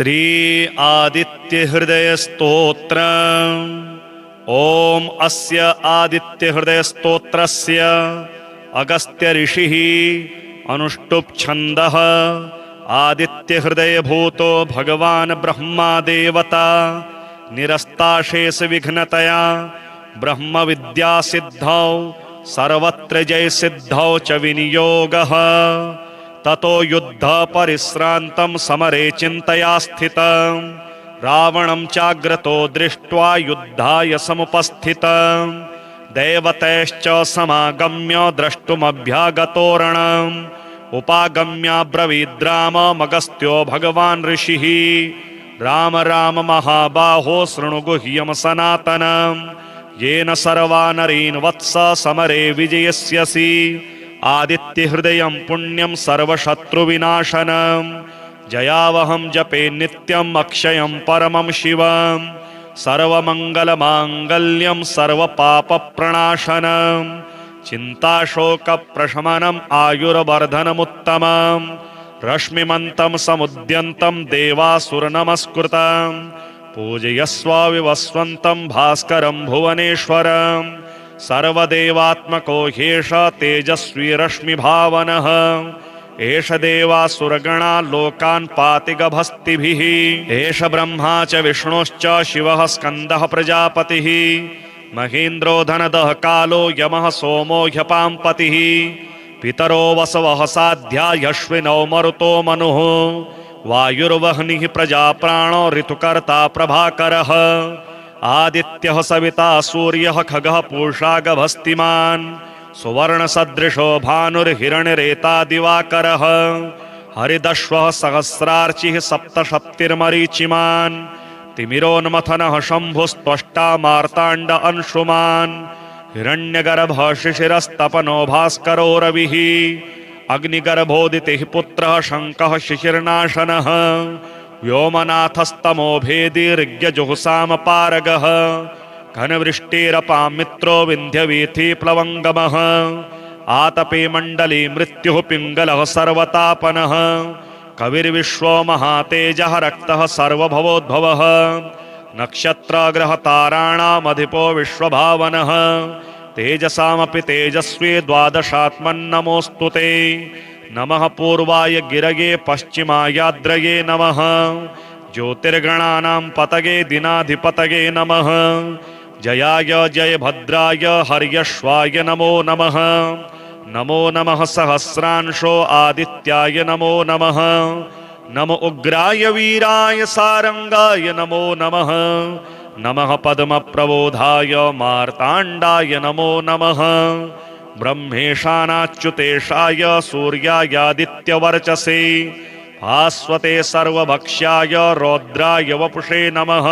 श्री आदित्य हृदय स्तोत्र। ओम अस्य आदित्य हृदय स्तोत्रस्य अगस्त्य ऋषिः अनुष्टुप् छन्दः आदित्य हृदय भूतो भगवान ब्रह्मा देवता निरस्ताशेष विघ्नतया ब्रह्म विद्या सिद्धौ सर्वत्र जय सिद्धौ च विनियोगः। ततो युद्ध परिश्रान्तं समरे चिन्तया स्थितं रावणं चाग्रतो दृष्ट्वा युद्धाय समुपस्थितं देवतैश्च समागम्य द्रष्टुमभ्यागतोरणम् उपागम्याब्रवीद्राममगस्त्यो भगवान् ऋषिः राम राम महाबाहो शृणु गुह्यं सनातनं येन सर्वानरीन् वत्स समरे विजयस्यसि। आदित्य हृदयं पुण्यं सर्वशत्रुविनाशनं जयावहं जपे नित्यम् अक्षयं परमं शिवं सर्वमङ्गलमाङ्गल्यं सर्वपापप्रणाशनं चिन्ताशोकप्रशमनम् आयुर्वर्धनमुत्तमं रश्मिमन्तं समुद्यन्तं देवासुरनमस्कृतं पूजयस्व विवस्वन्तं भास्करं भुवनेश्वरं सर्वदेवात्मको ह्येष तेजस्वी रश्मिभावनः एष देवासुरगणा लोकान् पाति गभस्तिभिः एष ब्रह्मा च विष्णुश्च शिवः स्कन्दः प्रजापतिः महेन्द्रो धनदः कालो यमः सोमो ह्यपाम्पतिः पितरो वसवः साध्या यश्विनौ मरुतो मनुः वायुर्वह्निः प्रजाप्राणो ऋतुकर्ता प्रभाकरः आदित्यः सविता सूर्यः खगः पूषा गभस्तिमान् सुवर्णसदृशो भानुर्हिरण्यरेता दिवाकरः हरिदश्वः सहस्रार्चिः सप्तशप्तिर्मरीचिमान् तिमिरोन्मथनः शम्भुस्त्वष्टा मार्ताण्ड अंशुमान् हिरण्यगर्भः शिशिरस्तपनो भास्करो रविः अग्निगर्भोदितिः पुत्रः शङ्कः शिशिर्नाशनः व्योमनाथस्तमो भेदिर्यजुहुसामपारगः घनवृष्टिरपां मित्रो विन्ध्यवीथि प्लवङ्गमः आतपे मण्डली मृत्युः पिङ्गलः सर्वतापनः कविर्विश्वो महातेजः रक्तः सर्वभवोद्भवः नक्षत्रग्रहताराणामधिपो विश्वभावनः तेजसामपि तेजस्वी द्वादशात्मन्नमोऽस्तु ते। नमः पूर्वाय गिरगे पश्चिमायाद्रये नमः ज्योतिर्गणानां पतगे दिनाधिपतगे नमः जयाय जयभद्राय हर्यश्वाय नमो नमः नमो नमः सहस्रांशो आदित्याय नमो नमः नमो उग्राय वीराय सारंगाय नमो नमः नमः पद्मप्रबोधाय मार्ताण्डाय नमो नमः ब्रह्मेशानाच्युतेशाय सूर्यायादित्यवर्चसे भास्वते सर्वभक्ष्याय रौद्राय वपुषे नमः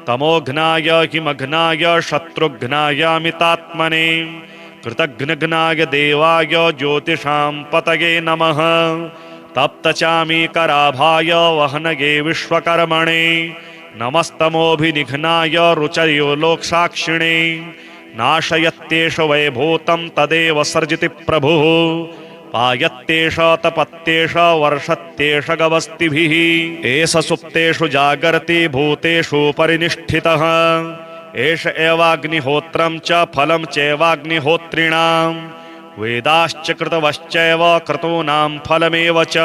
तमोघ्नाय हिमघ्नाय शत्रुघ्नायामितात्मने कृतघ्नघ्नाय देवाय ज्योतिषां पतये नमः तप्तचामीकराभाय वह्नये विश्वकर्मणे नमस्तमोभिनिघ्नाय रुचयो लोकसाक्षिणे नाशयत्येष वैभूतं तदेव सर्जिति प्रभुः पायत्येष तपत्येष वर्षत्येष गवस्तिभिः एष सुप्तेषु जागर्ति भूतेषु परिनिष्ठितः एष एवाग्निहोत्रं च फलं चैवाग्निहोत्रिणां वेदाश्च कृतवश्चैव क्रतूनां फलमेव च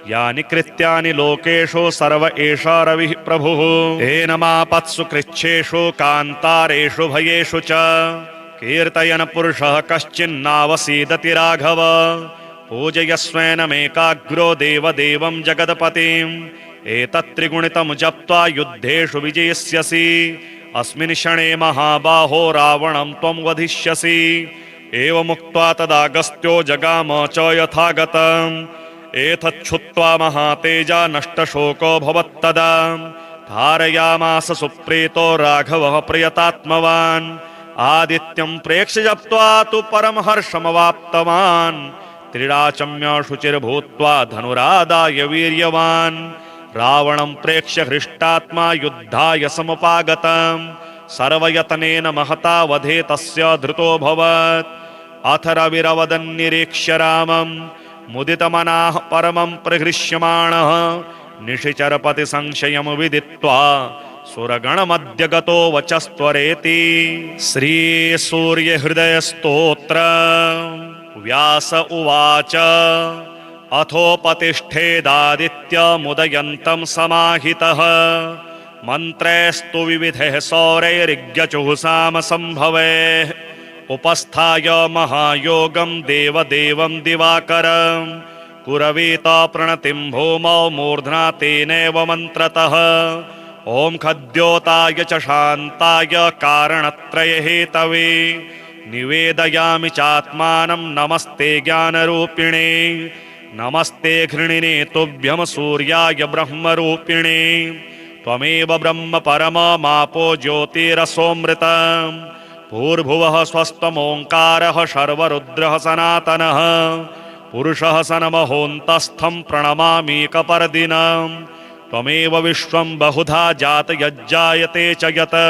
यानि कृत्यानि लोकेषु सर्व एष रविः प्रभुः एनमापत्सु कृच्छेषु कान्तारेषु भयेषु च कीर्तयन् पुरुषः कश्चिन्नावसीदति राघव पूजयस्वेनमेकाग्रो देवदेवं जगदपतिम् एतत्त्रिगुणितं जप्त्वा युद्धेषु विजयस्यसि अस्मिन् क्षणे महाबाहो रावणं त्वं वधिष्यसि एवमुक्त्वा तदागस्त्यो जगाम च यथागतम् एतच्छुत्वा महातेजा नष्टशोको भवत्तदा धारयामास सुप्रीतो राघवः प्रियतात्मवान् आदित्यं प्रेक्ष्य जप्त्वा तु परमहर्षमवाप्तवान् त्रिराचम्य शुचिर्भूत्वा धनुरादाय वीर्यवान् रावणं प्रेक्ष्य हृष्टात्मा युद्धाय समुपागतं सर्वयतनेन महता वधे तस्य धृतोऽभवत् अथ रविरवदन्निरीक्ष्य रामं मुदितमनाः परमं प्रहृष्यमाणः निशिचरपति संशयं विदित्वा सुरगणमद्य गतो वचस्त्वरेति। श्री सूर्यहृदयस्तोत्र। व्यास उवाच अथोपतिष्ठेदादित्यमुदयन्तं समाहितः मन्त्रैस्तु विविधैः सौरैरिज्ञचुः संभवैः उपस्थाय महायोगं देवदेवं दिवाकरं कुरवीत प्रणतिं भूमौ मूर्ध्ना तेनैव मन्त्रतः। ॐ खद्योताय च शान्ताय कारणत्रय हेतवे निवेदयामि चात्मानं नमस्ते ज्ञानरूपिणे नमस्ते घृणिने तुभ्यं सूर्याय ब्रह्मरूपिणे त्वमेव ब्रह्म परममापो ज्योतिरसोऽमृतम् भूर्भुवः स्वस्त्वमोङ्कारः शर्वरुद्रः सनातनः पुरुषः सनमहोऽन्तस्थं प्रणमामीकपर्दिनम् त्वमेव विश्वं बहुधा जातयज्जायते च यत्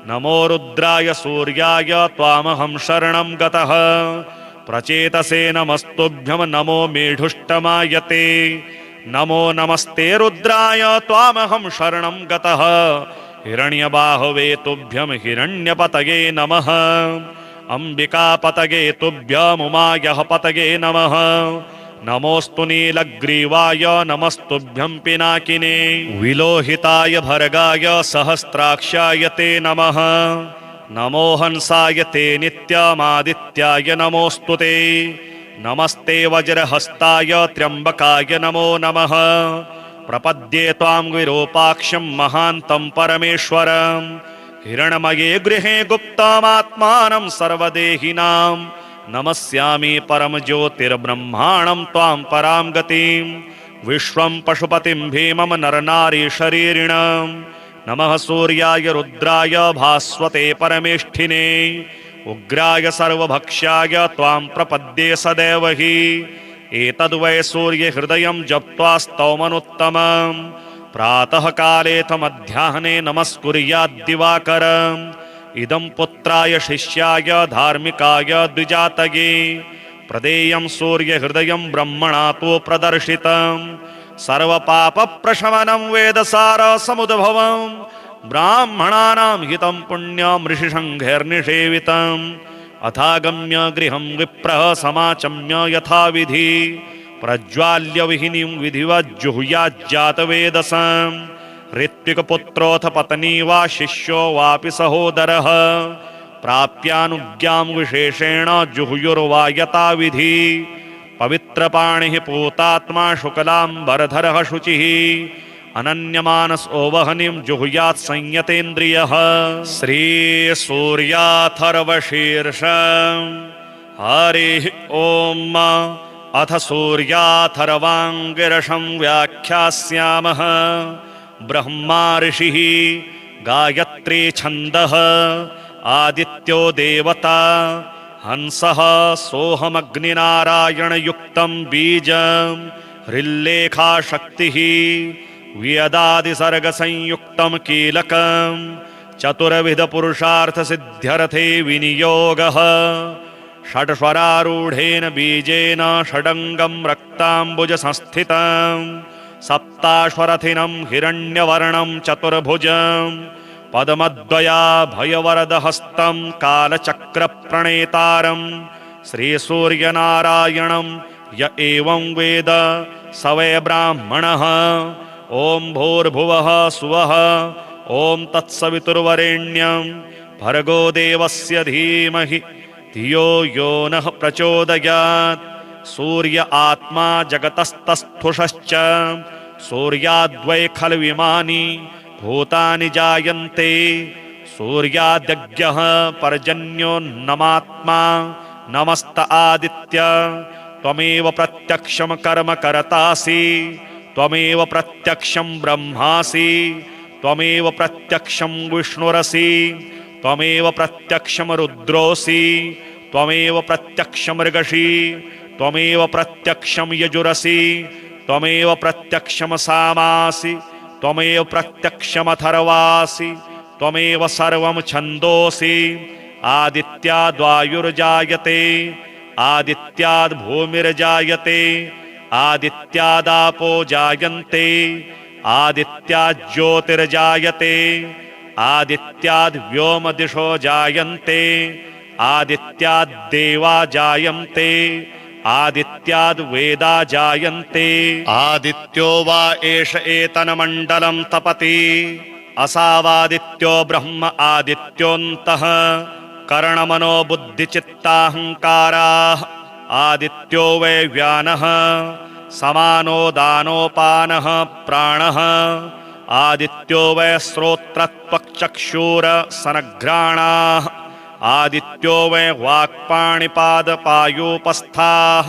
नमो रुद्राय सूर्याय त्वामहं शरणं गतः प्रचेतसे नमस्तुभ्यं नमो मेढुष्टमायते नमो नमस्ते रुद्राय त्वामहं शरणं गतः हिरण्यबाहवे तुभ्यं हिरण्यपतये नमः अम्बिकापतये तुभ्यमुमायः पतये नमः नमोऽस्तु नीलग्रीवाय नमस्तुभ्यं पिनाकिने विलोहिताय भर्गाय सहस्राक्षाय ते नमः नमो हंसाय ते नित्यमादित्याय नमोऽस्तु ते नमस्ते वज्रहस्ताय त्र्यम्बकाय नमो नमः प्रपद्ये त्वां विरूपाक्षं महान्तं परमेश्वरं हिरण्मये गृहे गुप्तमात्मानं सर्वदेहिनां नमस्यामि परमज्योतिर्ब्रह्माणं त्वां परां गतिं विश्वं पशुपतिं भीमं नरनारीशरीरिणं नमः सूर्याय रुद्राय भास्वते परमेष्ठिने उग्राय सर्वभक्ष्याय त्वां प्रपद्ये सदैव हि एतद्वै सूर्यहृदयं जप्त्वा स्तौमनुत्तमं प्रातः कालेऽथ मध्याह्ने नमस्कुर्याद्दिवाकरम् इदं पुत्राय शिष्याय धार्मिकाय द्विजातये प्रदेयं सूर्यहृदयं ब्रह्मणा तु प्रदर्शितं सर्वपापप्रशमनं वेदसारसमुद्भवं ब्राह्मणानां हितं पुण्यं ऋषिसङ्घैर्निषेवितम् अथागम्य गृहं विप्रः समाचम्य यथाविधि प्रज्वाल्य विहिनीं विधिवज्जुहुयाज्जातवेदसं ऋत्विकपुत्रोऽथ पत्नी वा शिष्यो वापि सहोदरः प्राप्यानुज्ञां विशेषेण जुहुयुर्वा यथाविधि पवित्रपाणिः पूतात्मा शुक्लाम्बरधरः शुचिः अनन्यमानसो वह्निं जुहुयात् संयतेन्द्रियः श्रीसूर्याथर्वशीर्षम् हरिः ॐ अथ सूर्याथर्वाङ्गिरसं व्याख्यास्यामः ब्रह्मा ऋषिः गायत्री छन्दः आदित्यो देवता हंसः सोऽहमग्निनारायणयुक्तं बीजं हृल्लेखा शक्तिः वेदादिसर्गसंयुक्तं कीलकं चतुर्विधपुरुषार्थसिद्ध्यर्थे विनियोगः षड्स्वरारूढेन बीजेन षडङ्गं रक्ताम्बुजसंस्थितं सप्ताश्वरथिनं हिरण्यवर्णं चतुर्भुजं पद्मद्वयाभयवरदहस्तं कालचक्रप्रणेतारं श्रीसूर्यनारायणं य एवं वेद स वै ब्राह्मणः ॐ भूर्भुवः सुवः ॐ तत्सवितुर्वरेण्यं भर्गो देवस्य धीमहि धियो यो नः प्रचोदयात् सूर्य आत्मा जगतस्तस्थुषश्च सूर्याद्वै खल्विमानि भूतानि जायन्ते सूर्याद्यज्ञः पर्जन्योन्नमात्मा नमस्त आदित्य त्वमेव प्रत्यक्षं कर्म कर्तासि त्वमेव प्रत्यक्षं ब्रह्मासि त्वमेव प्रत्यक्षं विष्णुरसि त्वमेव प्रत्यक्षं रुद्रोऽसि त्वमेव प्रत्यक्षं मृगसि त्वमेव प्रत्यक्षं यजुरसि त्वमेव प्रत्यक्षं सामासि त्वमेव प्रत्यक्षमथर्वासि त्वमेव सर्वं छन्दोसि आदित्याद्वायुर्जायते आदित्याद् भूमिर्जायते आदित्यादापो जायन्ते आदित्यात् ज्योतिर्जायते आदित्याद् व्योमदिशो जायन्ते आदित्याद् देवा जायन्ते आदित्याद् वेदा जायन्ते आदित्यो वा एष एतन्मण्डलं तपति असावादित्यो ब्रह्म आदित्योऽन्तः कर्णमनो बुद्धिचित्ताहङ्काराः आदित्यो वै व्यानः समानो दानोपानः प्राणः आदित्यो वै श्रोत्रत्वक्चक्षुरसनघ्राणाः आदित्यो वै वाक्पाणिपादपायूपस्थाः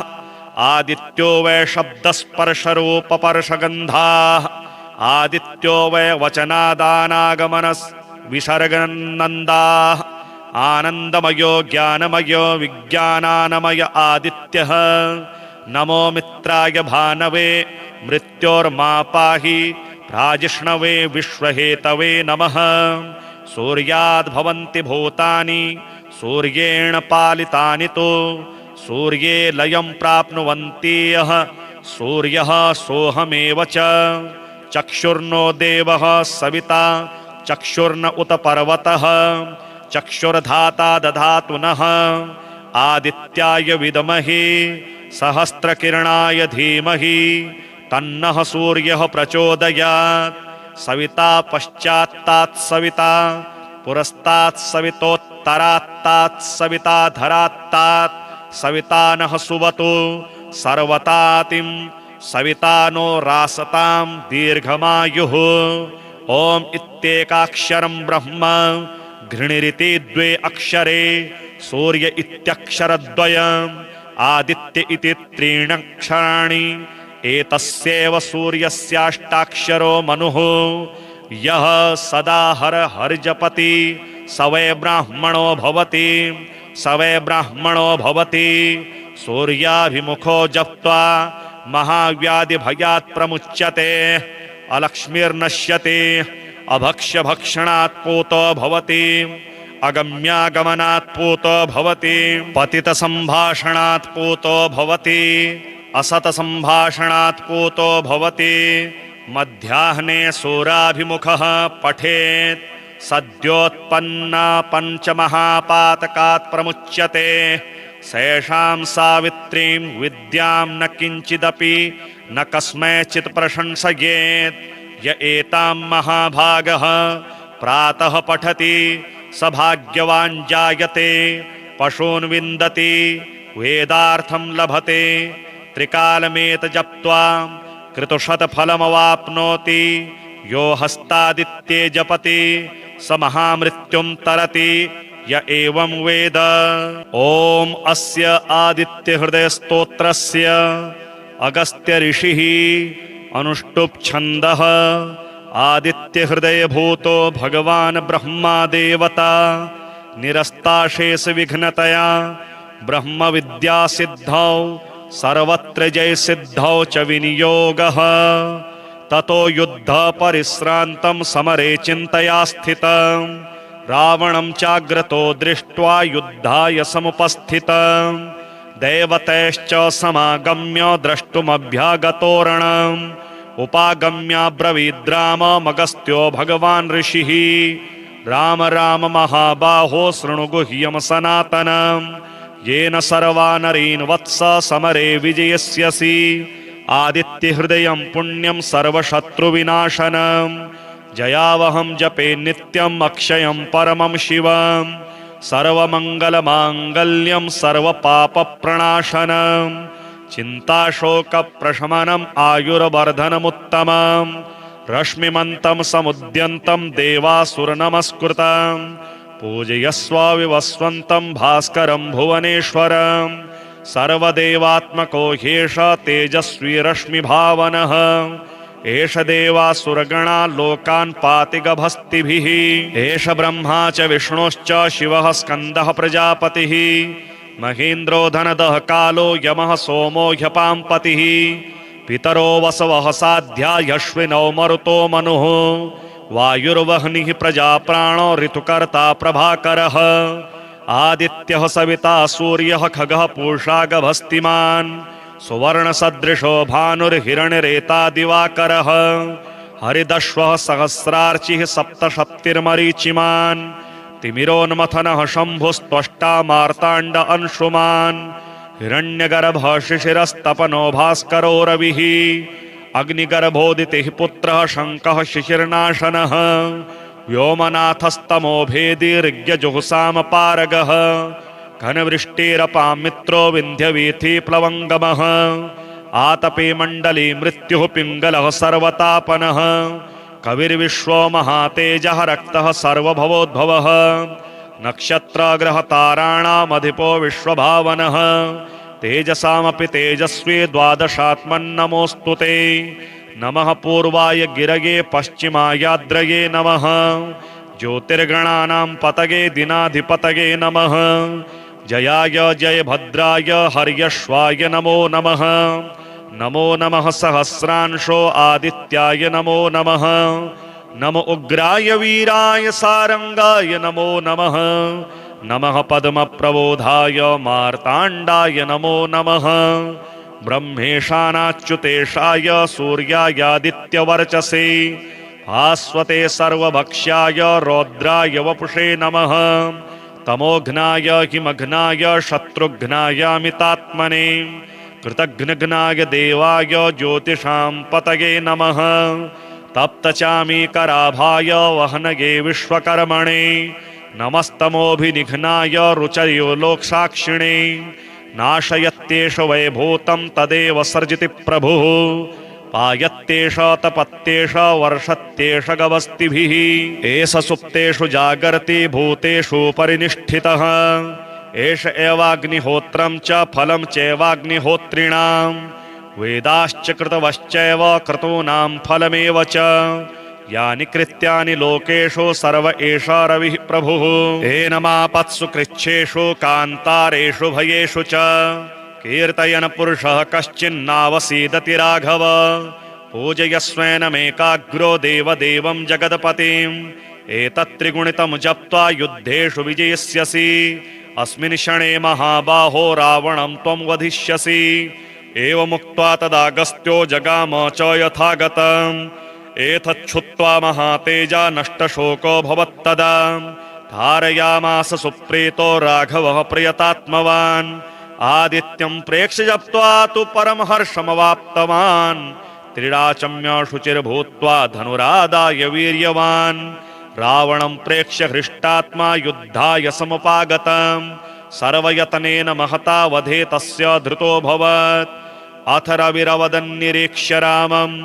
आदित्यो वै शब्दस्पर्शरूपपर्शगन्धाः आदित्यो वै वचनादानागमनविसर्गनन्दाः आनन्दमयो ज्ञानमयो विज्ञानानमय आदित्यः नमो मित्राय भानवे मृत्योर्मापाहि प्राजिष्णवे विश्वहेतवे नमः सूर्याद्भवन्ति भूतानि सूर्येण पालितानि तु सूर्ये लयं प्राप्नुवन्ति यः सूर्यः सोऽहमेव च चक्षुर्नो देवः सविता चक्षुर्न उत पर्वतः चक्षुर्धाता दधातु नः आदित्याय विद्महे सहस्रकिरणाय धीमहि तन्नः सूर्यः प्रचोदयात् सविता पश्चात्तात् सविता पुरस्तात् सवितोत्तरात्तात् सविता धरात्तात् सविता नः सुवतु सर्वतातिं सविता नो रासतां दीर्घमायुः ओम इत्येकाक्षरं ब्रह्म घृणिरिति द्वे अक्षरे सूर्य इत्यक्षरद्वयम् आदित्य इति त्रीणक्षराणि एतस्यैव सूर्यस्याष्टाक्षरो मनुः यः सदा हर हर्जपति स वै ब्राह्मणो भवति स वै ब्राह्मणो भवति सूर्याभिमुखो जप्त्वा महाव्याधिभयात् प्रमुच्यते अलक्ष्मीर्नश्यति अभक्ष्यभक्षणात् पूतो भवति अगम्यागमनात् पूतो भवति पतितसम्भाषणात् पूतो भवति असतसम्भाषणात् पूतो भवति मध्याह्ने सूराभिमुखः पठेत् सद्योत्पन्ना पञ्चमहापातकात् प्रमुच्यते सैषां सावित्रीं विद्यां न किञ्चिदपि न कस्मैचित् प्रशंसयेत् य एतां महाभागः प्रातः पठति स भाग्यवान् जायते पशून् विन्दति वेदार्थं लभते त्रिकालमेत जप्त्वा कृतशतफलमवाप्नोति यो हस्तादित्ये जपति स महामृत्युं तरति य एवं वेद ओम अस्य आदित्य हृदय स्तोत्रस्य अगस्त्य ऋषिः अनुष्टुप् छन्दः आदित्य हृदय भूतो भगवान् ब्रह्मा देवता निरस्ताशेष विघ्नतया ब्रह्म विद्या सिद्धौ सर्वत्र जय सिद्धौ च विनियोगः ततो युद्ध परिश्रान्तं समरे चिन्तया स्थितं रावणं चाग्रतो दृष्ट्वा युद्धाय समुपस्थितं देवतैश्च समागम्य द्रष्टुमभ्यागतोरणम् उपागम्याब्रवीद्राममगस्त्यो भगवान् ऋषिः राम राम महाबाहो शृणु गुह्यं सनातनं येन सर्वा नरीन् वत्स समरे विजयस्यसि आदित्य हृदयं पुण्यं सर्वशत्रुविनाशनं जयावहं जपे नित्यम् अक्षयं परमं शिवं सर्वमङ्गलमाङ्गल्यं सर्वपापप्रणाशनं चिन्ताशोकप्रशमनम् आयुर्वर्धनमुत्तमं रश्मिमन्तं समुद्यन्तं देवासुरनमस्कृतं पूजयस्व विवस्वन्तं भास्करं भुवनेश्वरं सर्वदेवात्मको ह्येष तेजस्वी रश्मिभावनः एष देवासुरगणा लोकान् पाति गभस्तिभिः एष ब्रह्मा च विष्णुश्च शिवः स्कन्दः प्रजापतिः महेन्द्रो धनदः कालो यमः सोमो ह्यपाम्पतिः पितरो वसवः साध्या ह्यश्विनौ मरुतो मनुः वायुर्वह्निः प्रजाप्राणो ऋतुकर्ता प्रभाकरः आदित्यः सविता सूर्यः खगः पूषा गभस्तिमान् सुवर्णसदृशो भानुर्हिरण्यरेता दिवाकरः हरिदश्वः सहस्रार्चिः सप्तसप्तिर्मरीचिमान् तिमिरोन्मथनः शम्भुस्त्वष्टा मार्ताण्ड अंशुमान् हिरण्यगर्भः शिशिरस्तपनो भास्करो रविः अग्निगर्भोदितिः पुत्रः शङ्कः शिशिर्नाशनः व्योमनाथस्तमो भेदी ऋग्यजुहुसामपारगः घनवृष्टिरपां मित्रो विन्ध्यवीथि प्लवङ्गमः आतपे मण्डली मृत्युः पिङ्गलः सर्वतापनः कविर्विश्वो महातेजः रक्तः सर्वभवोद्भवः नक्षत्रग्रहताराणामधिपो विश्वभावनः तेजसामपि तेजस्वी द्वादशात्मन्नमोऽस्तु ते नमः पूर्वाय गिरये पश्चिमायाद्रये नमः ज्योतिर्गणानां पतगे दिनाधिपतगे नमः जयाय जयभद्राय हर्यश्वाय नमो नमः नमो नमः सहस्रांशो आदित्याय नमो नमः नमो उग्राय वीराय सारंगाय नमो नमः नमः पद्मप्रबोधाय मार्ताण्डाय नमो नमः ब्रह्मेशानाच्युतेशाय सूर्यायादित्यवर्चसे भास्वते सर्वभक्ष्याय रौद्राय वपुषे नमः तमोघ्नाय हिमघ्नाय शत्रुघ्नायामितात्मने कृतघ्नघ्नाय देवाय ज्योतिषां पतये नमः तप्तचामीकराभाय वहनगे विश्वकर्मणे नमस्तमोभिनिघ्नाय रुचयो लोकसाक्षिणे नाशयत्येष वैभूतं तदेव सर्जिति प्रभुः पायत्येष तपत्येष वर्षत्येष गवस्तिभिः एष सुप्तेषु जागर्ति भूतेषु परिनिष्ठितः एष एवाग्निहोत्रं च फलं चैवाग्निहोत्रिणां वेदाश्च कृतवश्चैव क्रतूनां फलमेव च यानि कृत्यानि लोकेषु सर्व एष रविः प्रभुः एनमापत्सु कृच्छेषु कान्तारेषु भयेषु च कीर्तयन् पुरुषः कश्चिन्नावसीदति राघव पूजयस्वेनमेकाग्रो देवदेवं जगदपतिम् एतत्त्रिगुणितं जप्त्वा युद्धेषु विजयिष्यसि अस्मिन् क्षणे महाबाहो रावणं त्वं वधिष्यसि एवमुक्त्वा तदागस्त्यो जगाम च यथागतम् एतच्छुत्वा महातेजा नष्टशोको भवत्तदा धारयामास सुप्रीतो राघवः प्रियतात्मवान् आदित्यं प्रेक्ष्य जप्त्वा तु परमहर्षमवाप्तवान् त्रिडाचम्य शुचिर्भूत्वा धनुरादाय वीर्यवान् रावणं प्रेक्ष्य हृष्टात्मा युद्धाय समुपागतम् सर्वयतनेन महता वधे तस्य धृतोऽभवत् अथ रविरवदन्निरीक्ष्य रामम्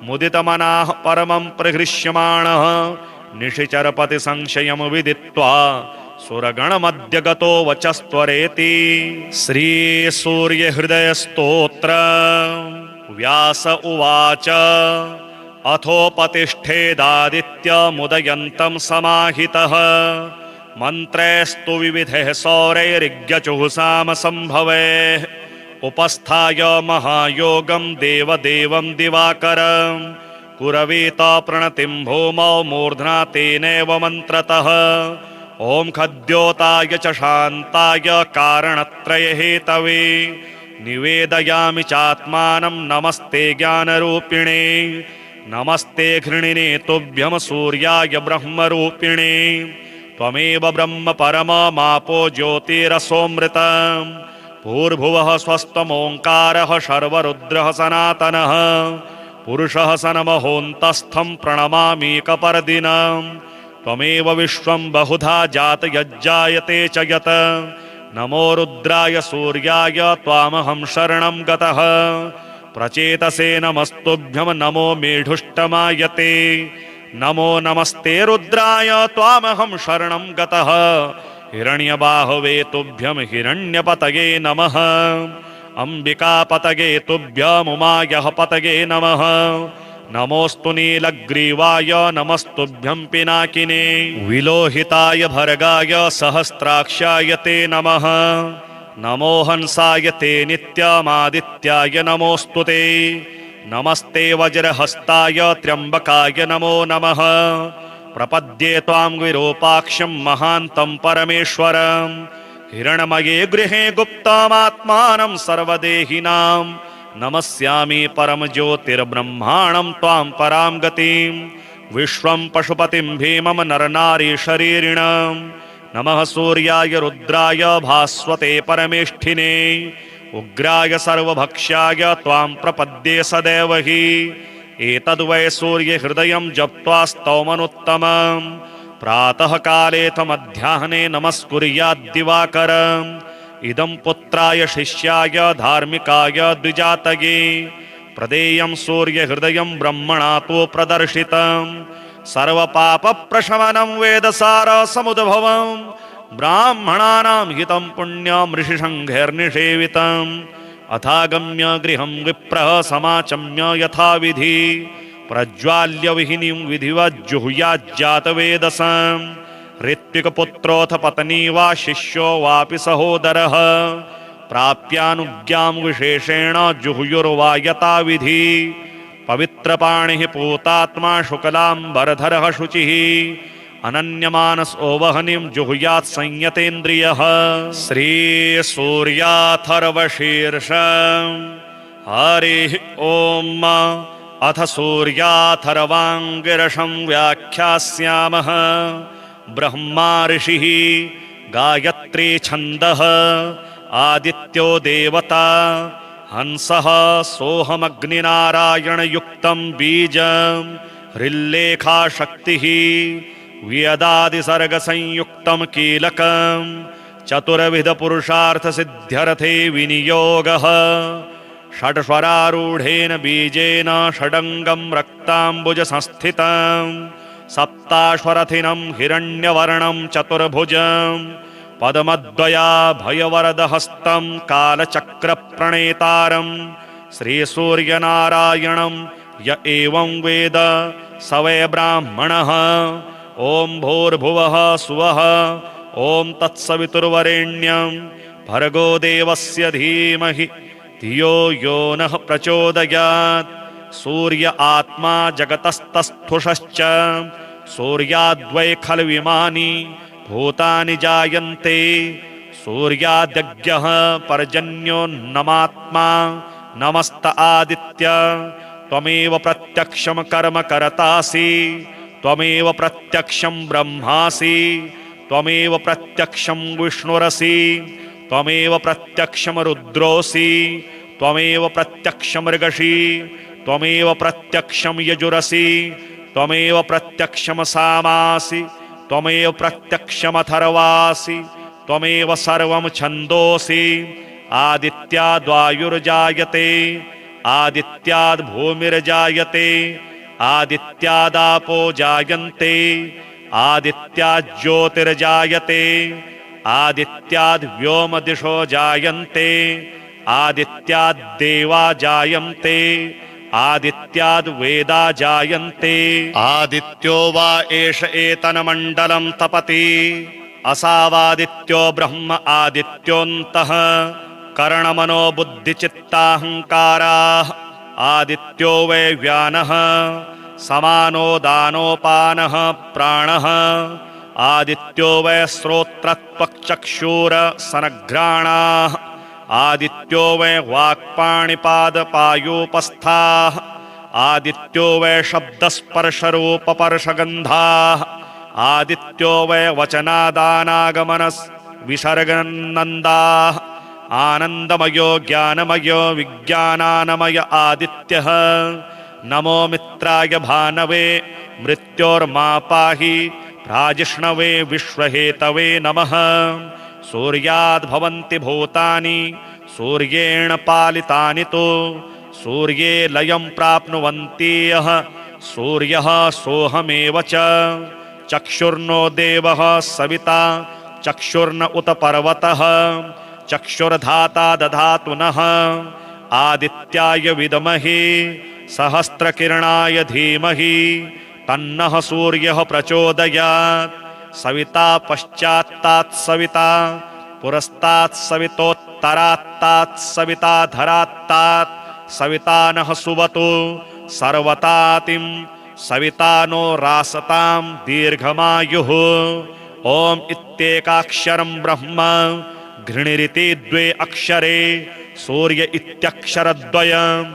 मुदितमनाः परमं प्रहृष्यमाणः निशिचरपति संशयं विदित्वा सुरगणमद्य गतो वचस्त्वरेति श्रीसूर्यहृदयस्तोत्र व्यास उवाच अथोपतिष्ठेदादित्यमुदयन्तं समाहितः मन्त्रैस्तु विविधैः सौरैरिज्ञचुहुसाम सम्भवैः उपस्थाय महायोगं देवदेवं दिवाकरं कुरवीत प्रणतिं भूमौ मूर्ध्ना तेनैव मन्त्रतः ॐ खद्योताय च शान्ताय कारणत्रय हेतवे निवेदयामि चात्मानं नमस्ते ज्ञानरूपिणे नमस्ते घृणिने तुभ्यं सूर्याय ब्रह्मरूपिणे त्वमेव ब्रह्म परममापो ज्योतिरसोऽमृतम् भूर्भुवः स्वस्त्वमोङ्कारः शर्वरुद्रः सनातनः पुरुषः सनमहोऽन्तस्थं प्रणमामीकपर्दिनम् त्वमेव विश्वं बहुधा जातयज्जायते च यत् नमो रुद्राय सूर्याय त्वामहं शरणं गतः प्रचेतसे नमस्तुभ्यं नमो मेढुष्टमायते नमो नमस्ते रुद्राय त्वामहं शरणं गतः हिरण्यबाहवे तुभ्यं हिरण्यपतये नमः अंबिकापतये तुभ्यमुमायः पतये नमः नमोऽस्तु नीलग्रीवाय नमस्तुभ्यं पिनाकिने विलोहिताय भर्गाय सहस्राक्षाय ते नमः नमो हंसाय ते नित्यमादित्याय नमोऽस्तु ते नमस्ते वज्रहस्ताय त्र्यम्बकाय नमो नमः प्रपद्ये त्वां विरूपाक्षं महान्तं परमेश्वरं हिरणमये गृहे गुप्तमात्मानं सर्वदेहिनां नमस्यामि परम ज्योतिर्ब्रह्माणं त्वां परां गतिं विश्वं पशुपतिं भीमं नरनारी शरीरिणं नमः सूर्याय रुद्राय भास्वते परमेष्ठिने उग्राय सर्वभक्ष्याय त्वां प्रपद्ये सदैव हि एतद्वै सूर्यहृदयं जप्त्वा स्तौमनुत्तमं प्रातः कालेऽथ मध्याह्ने नमस्कुर्याद्दिवाकरम् इदं पुत्राय शिष्याय धार्मिकाय द्विजातये प्रदेयं सूर्यहृदयं ब्रह्मणा तु प्रदर्शितं सर्वपापप्रशमनं वेदसारसमुद्भवं ब्राह्मणानां हितं पुण्यं ऋषिसङ्घैर्निषेवितम् अथागम्य गृहं विप्रः समाचम्य यथाविधि प्रज्वाल्य विहिनीं विधिवज्जुहुयाज्जातवेदसम् ऋत्विकपुत्रोऽथ पत्नी वा शिष्यो वापि सहोदरः प्राप्यानुज्ञां विशेषेण जुहुयुर्वा यथाविधि पवित्रपाणिः पूतात्मा शुक्लाम्बरधरः शुचिः अनन्यमानसो वह्निं जुहुयात् संयतेन्द्रियः श्रीसूर्याथर्वशीर्षम् हरिः ॐ अथ सूर्याथर्वाङ्गिरसं व्याख्यास्यामः ब्रह्मा ऋषिः गायत्री छन्दः आदित्यो देवता हंसः सोऽहमग्निनारायणयुक्तं बीजं हृल्लेखा शक्तिः वेदादिसर्गसंयुक्तं कीलकं चतुर्विधपुरुषार्थसिद्ध्यर्थे विनियोगः षड्स्वरारूढेन बीजेन षडङ्गं रक्ताम्बुजसंस्थितं सप्ताश्वरथिनं हिरण्यवर्णं चतुर्भुजं पद्मद्वयाभयवरदहस्तं कालचक्रप्रणेतारं श्रीसूर्यनारायणं य एवं वेद स वै ब्राह्मणः ॐ भूर्भुवः सुवः ॐ तत्सवितुर्वरेण्यं भर्गो देवस्य धीमहि धियो यो नः प्रचोदयात् सूर्य आत्मा जगतस्तस्थुषश्च सूर्याद्वै खल्विमानि भूतानि जायन्ते सूर्याद्यज्ञः पर्जन्योन्नमात्मा नमस्त आदित्य त्वमेव प्रत्यक्षं कर्म कर्तासि त्वमेव प्रत्यक्षं ब्रह्मासि त्वमेव प्रत्यक्षं विष्णुरसि त्वमेव प्रत्यक्षं रुद्रोऽसि त्वमेव प्रत्यक्षं मृगसि त्वमेव प्रत्यक्षं यजुरसि त्वमेव प्रत्यक्षं सामासि त्वमेव प्रत्यक्षमथर्वासि त्वमेव सर्वं छन्दोसि आदित्याद्वायुर्जायते आदित्याद्भूमिर्जायते आदित्यादापो जायन्ते आदित्याज्योतिर्जायते आदित्याद्व्योमदिशो जायन्ते आदित्याद्देवा जायन्ते आदित्याद्वेदा जायन्ते आदित्यो वा एष एतन्मण्डलं तपति असावादित्यो ब्रह्म आदित्योऽन्तः कर्णमनो बुद्धिचित्ताहङ्काराः आदित्यो वै व्यानः समानो दानोपानः प्राणः आदित्यो वै श्रोत्रत्वक्चक्षुरसनघ्राणाः आदित्यो वै वाक्पाणिपादपायूपस्थाः आदित्यो वै शब्दस्पर्शरूपपर्शगन्धाः आदित्यो वै वचनादानागमनविसर्गनन्दाः आनन्दमयो ज्ञानमयो विज्ञानानमय आदित्यः नमो मित्राय भानवे मृत्योर्मापाहि प्राजिष्णवे विश्वहेतवे नमः सूर्याद्भवन्ति भूतानि सूर्येण पालितानि तु सूर्ये लयं प्राप्नुवन्ति यः सूर्यः सोऽहमेव च चक्षुर्नो देवः सविता चक्षुर्न उत पर्वतः चक्षुर्धाता दधातु नः आदित्याय विद्महे सहस्रकिरणाय धीमहि तन्नः सूर्यः प्रचोदयात् सविता पश्चात्तात् सविता पुरस्तात् सवितोत्तरात्तात् सविता धरात्तात् सविता नः सुवतु सर्वतातिं सविता नो रासतां दीर्घमायुः ॐ इत्येकाक्षरं ब्रह्म घृणिरिति द्वे अक्षरे सूर्य इत्यक्षरद्वयम्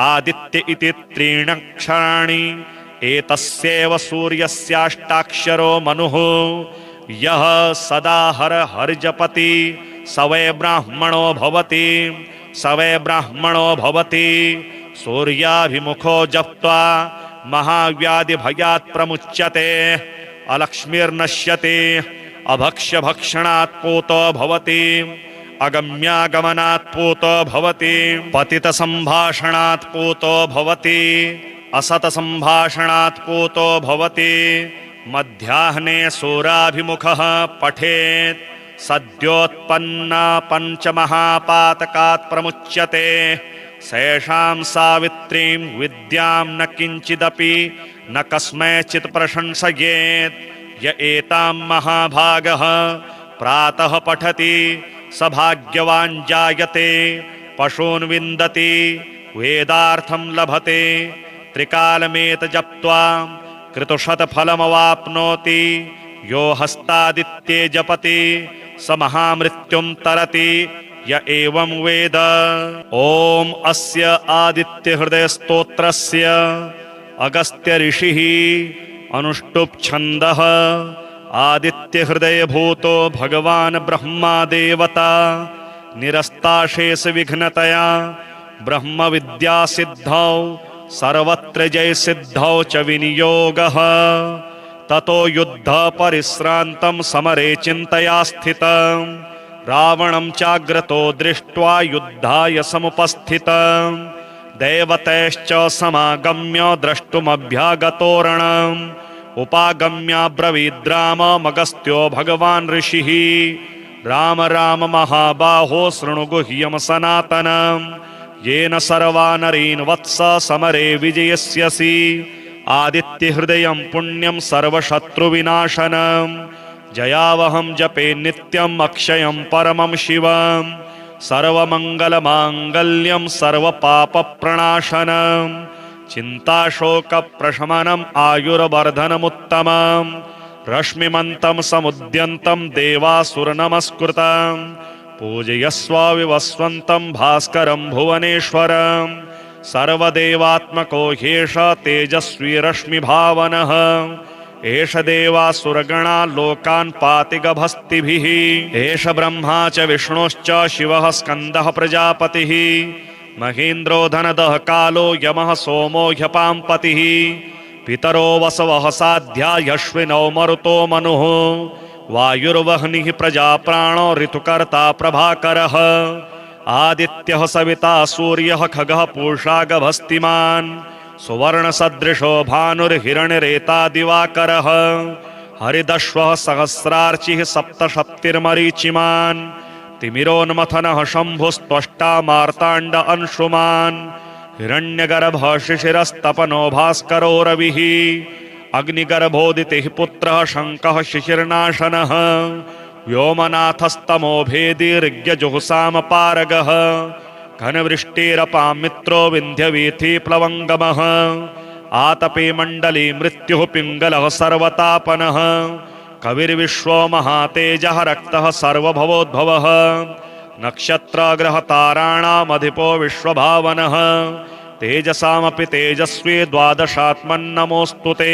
आदित्य इति त्रीण्यक्षराणि एतस्यैव सूर्यस्याष्टाक्षरो मनुः यः सदा हर हर्जपति स वै ब्राह्मणो भवति स वै ब्राह्मणो भवति सूर्याभिमुखो जप्त्वा महाव्याधिभयात् प्रमुच्यते अलक्ष्मीर्नश्यति अभक्ष्यभक्षणात् पूतो भवति अगम्यागमनात् पूतो भवति पतितसम्भाषणात् पूतो भवति असतसम्भाषणात् पूतो भवति मध्याह्ने सूराभिमुखः पठेत् सद्योत्पन्ना पञ्चमहापातकात् प्रमुच्यते सैषां सावित्रीं विद्यां न किञ्चिदपि न कस्मैचित् प्रशंसयेत् य एतां महाभागः प्रातः पठति स भाग्यवान् जायते पशून् विन्दति वेदार्थं लभते त्रिकालमेत जप्त्वा कृतशतफलमवाप्नोति यो हस्तादित्ये जपति स महामृत्युं तरति य एवं वेद। ओम अस्य आदित्य हृदय स्तोत्रस्य अगस्त्य ऋषिः अनुष्टुप् छन्दः आदित्य हृदय भूतो भगवान् ब्रह्मा देवता निरस्ताशेष विघ्नतया ब्रह्म विद्या सिद्धौ सर्वत्र जय सिद्धौ च विनियोगः ततो युद्ध परिश्रान्तं समरे चिन्तया स्थितं रावणं चाग्रतो दृष्ट्वा युद्धाय समुपस्थितं देवतैश्च समागम्य द्रष्टुमभ्यागतोरणम् उपागम्याब्रवीद्राममगस्त्यो भगवान् ऋषिः राम राम महाबाहो शृणु गुह्यं सनातनम् येन सर्वानरीन् वत्स समरे विजयस्यसि आदित्य हृदयं पुण्यं सर्वशत्रुविनाशनं जयावहं जपे नित्यम् अक्षयं परमं शिवं सर्वमङ्गलमाङ्गल्यं सर्वपापप्रणाशनं चिन्ताशोकप्रशमनम् आयुर्वर्धनमुत्तमं रश्मिमन्तं समुद्यन्तं देवासुरनमस्कृतं पूजयस्व विवस्वन्तं भास्करं भुवनेश्वरं सर्वदेवात्मको ह्येष तेजस्वी रश्मिभावनः एष देवासुरगणा लोकान् पाति गभस्तिभिः एष ब्रह्मा च विष्णुश्च शिवः स्कन्दः प्रजापतिः महेन्द्रो धनदः कालो यमः सोमो ह्यपाम्पतिः पितरो वसवः साध्या यश्विनौ मरुतो मनुः वायुर्वह्निः प्रजाप्राणो ऋतुकर्ता प्रभाकरः आदित्यः सविता सूर्यः खगः पूषा गभस्तिमान् सुवर्णसदृशो भानुर्हिरण्यरेता दिवाकरः हरिदश्वः सहस्रार्चिः सप्तशप्तिर्मरीचिमान् तिमिरोन्मथनः शम्भुस्त्वष्टा मार्ताण्ड अंशुमान् हिरण्यगर्भः शिशिरस्तपनो भास्करो रविः अग्निगर्भोदितिः पुत्रः शङ्कः शिशिर्नाशनः व्योमनाथस्तमो भेदी ऋग्यजुहुसामपारगः घनवृष्टिरपां मित्रो विन्ध्यवीथि प्लवङ्गमः आतपे मण्डली मृत्युः पिङ्गलः सर्वतापनः कविर्विश्वो महातेजः रक्तः सर्वभवोद्भवः नक्षत्रग्रहताराणामधिपो विश्वभावनः तेजसामपि तेजस्वी द्वादशात्मन्नमोऽस्तु ते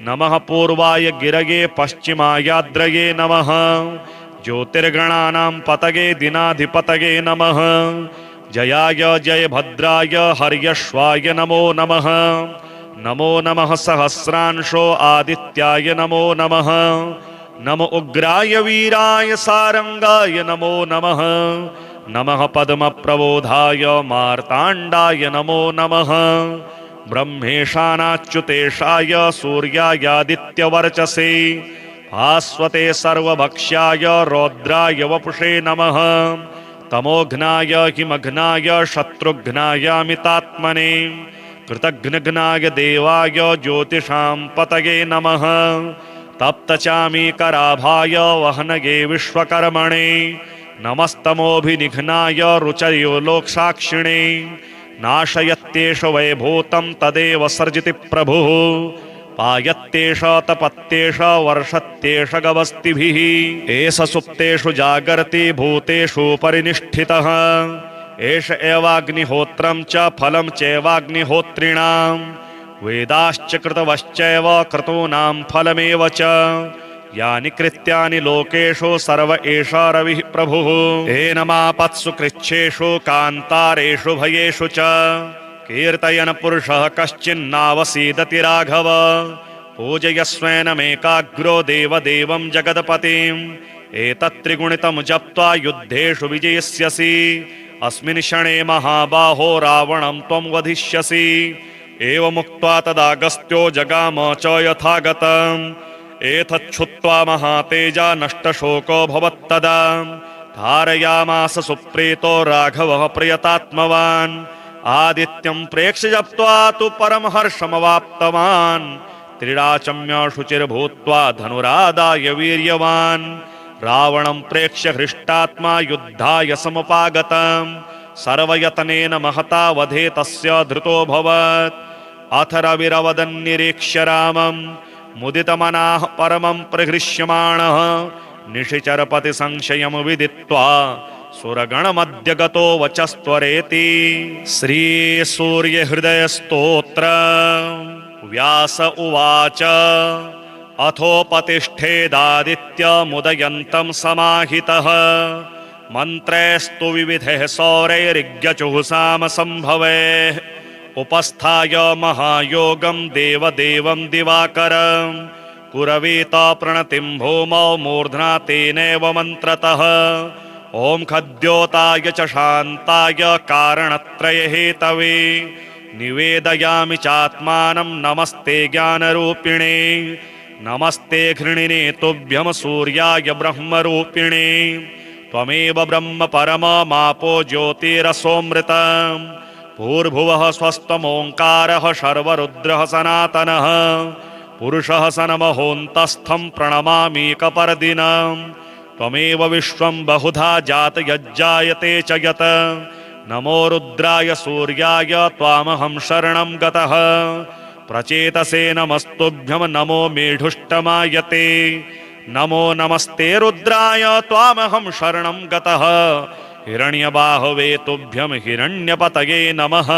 नमः पूर्वाय गिरगे पश्चिमायाद्रये नमः ज्योतिर्गणानां पतगे दिनाधिपतगे नमः जयाय जयभद्राय हर्यश्वाय नमो नमः नमो नमः सहस्रांशो आदित्याय नमो नमः नमो उग्राय वीराय सारंगाय नमो नमः नमः पद्मप्रबोधाय मार्ताण्डाय नमो नमः ब्रह्मेशानाच्युतेशाय सूर्यायादित्यवर्चसे भास्वते सर्वभक्ष्याय रौद्राय वपुषे नमः तमोघ्नाय हिमघ्नाय शत्रुघ्नाय अमितात्मने कृतघ्नघ्नाय देवाय ज्योतिषां पतये नमः तप्तचामीकराभाय वह्नये विश्वकर्मणे नमस्तमोभिनिघ्नाय रुचयो लोकसाक्षिणे नाशयत्येष वैभूतं तदेव सर्जिति प्रभुः पायत्येष तपत्येष वर्षत्येष गवस्तिभिः एष सुप्तेषु जागर्ति भूतेषु परिनिष्ठितः एष एवाग्निहोत्रं च फलं चैवाग्निहोत्रिणां वेदाश्च कृतवश्चैव क्रतूनां फलमेव च यानि कृत्यानि लोकेषु सर्व एष रविः प्रभुः एनमापत्सु कृच्छ्रेषु कान्तारेषु भयेषु च कीर्तयन् पुरुषः कश्चिन्नावसीदति राघव पूजयस्वेनमेकाग्रो देवदेवं जगत्पतिम् एतत्त्रिगुणितं जप्त्वा युद्धेषु विजयिष्यसि अस्मिन् क्षणे महाबाहो रावणं त्वं वधिष्यसि एवमुक्त्वा तदागस्त्यो जगाम च यथागतम् एतच्छुत्वा महातेजा नष्टशोको भवत्तदा धारयामास सुप्रीतो राघवः प्रियतात्मवान् आदित्यं प्रेक्ष्य जप्त्वा तु परमहर्षमवाप्तवान् त्रिराचम्य शुचिर्भूत्वा धनुरादाय वीर्यवान् रावणं प्रेक्ष्य हृष्टात्मा युद्धाय समुपागतम् सर्वयतनेन महता वधे तस्य धृतोऽभवत् अथ रविरवदन्निरीक्ष्य रामम् मुदितमनाः परमं प्रहृष्यमाणः निशिचरपति संशयं विदित्वा सुरगणमद्य गतो वचस्त्वरेति श्रीसूर्यहृदयस्तोत्र व्यास उवाच अथोपतिष्ठेदादित्यमुदयन्तं समाहितः मन्त्रैस्तु विविधैः सौरैरिज्ञचुः संभवैः उपस्थाय महायोगं देवदेवं दिवाकरं कुरवीत प्रणतिं भूमौ मूर्ध्ना तेनैव मन्त्रतः ॐ खद्योताय च शान्ताय कारणत्रय हेतवे निवेदयामि चात्मानं नमस्ते ज्ञानरूपिणे नमस्ते घृणिने तुभ्यं सूर्याय ब्रह्मरूपिणे त्वमेव ब्रह्म परममापो ज्योतिरसोऽमृतम् भूर्भुवः स्वस्त्वमोङ्कारः शर्वरुद्रः सनातनः पुरुषः सनमहोऽन्तस्थं प्रणमामीकपर्दिनम् त्वमेव विश्वं बहुधा जातयज्जायते च यत् नमो रुद्राय सूर्याय त्वामहं शरणं गतः प्रचेतसे नमस्तुभ्यं नमो मेढुष्टमायते नमो नमस्ते रुद्राय त्वामहं शरणं गतः हिरण्यबाहवे तुभ्यं हिरण्यपतये नमः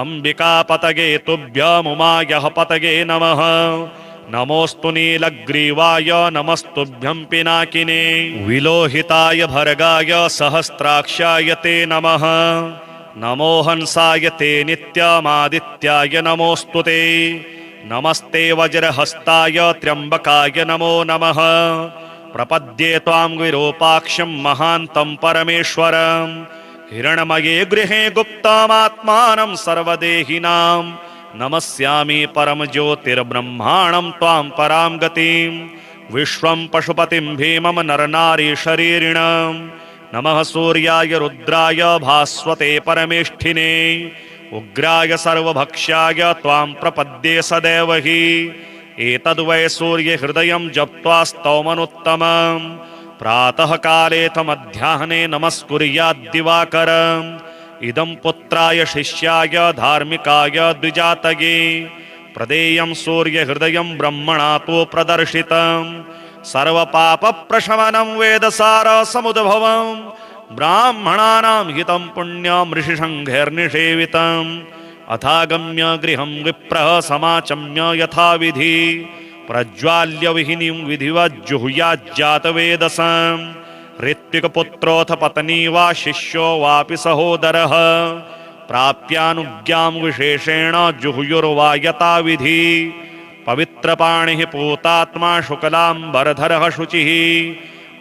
अम्बिकापतये तुभ्यमुमायः पतये नमः नमोऽस्तु नीलग्रीवाय नमस्तुभ्यं पिनाकिने विलोहिताय भर्गाय सहस्राक्षाय ते नमः नमो हंसाय ते नित्यमादित्याय नमोऽस्तु ते नमस्ते वज्रहस्ताय त्र्यम्बकाय नमो नमः प्रपद्ये त्वां विरूपाक्षं महान्तं परमेश्वरं हिरण्मये गृहे गुप्तमात्मानं सर्वदेहिनां नमस्यामि परमज्योतिर्ब्रह्माणं त्वां परां गतिं विश्वं पशुपतिं भीमं नरनारीशरीरिणं नमः सूर्याय रुद्राय भास्वते परमेष्ठिने उग्राय सर्वभक्ष्याय त्वां प्रपद्ये सदैव हि एतद्वै सूर्यहृदयं जप्त्वा स्तौमनुत्तमम् प्रातः कालेऽथ मध्याह्ने नमस्कुर्याद्दिवाकरम् इदं पुत्राय शिष्याय धार्मिकाय द्विजातये प्रदेयं सूर्यहृदयं ब्रह्मणा तु प्रदर्शितं सर्वपापप्रशमनं वेदसारसमुद्भवं ब्राह्मणानां हितं पुण्यं ऋषिसङ्घैर्निषेवितम् अथागम्य गृहं विप्रः समाचम्य यथाविधि प्रज्वाल्य विहिनीं विधिवज्जुहुयाज्जातवेदसं ऋत्विकपुत्रोऽथ पत्नी वा शिष्यो वापि सहोदरः प्राप्यानुज्ञां विशेषेण जुहुयुर्वा यथाविधि पवित्रपाणिः पूतात्मा शुक्लाम्बरधरः शुचिः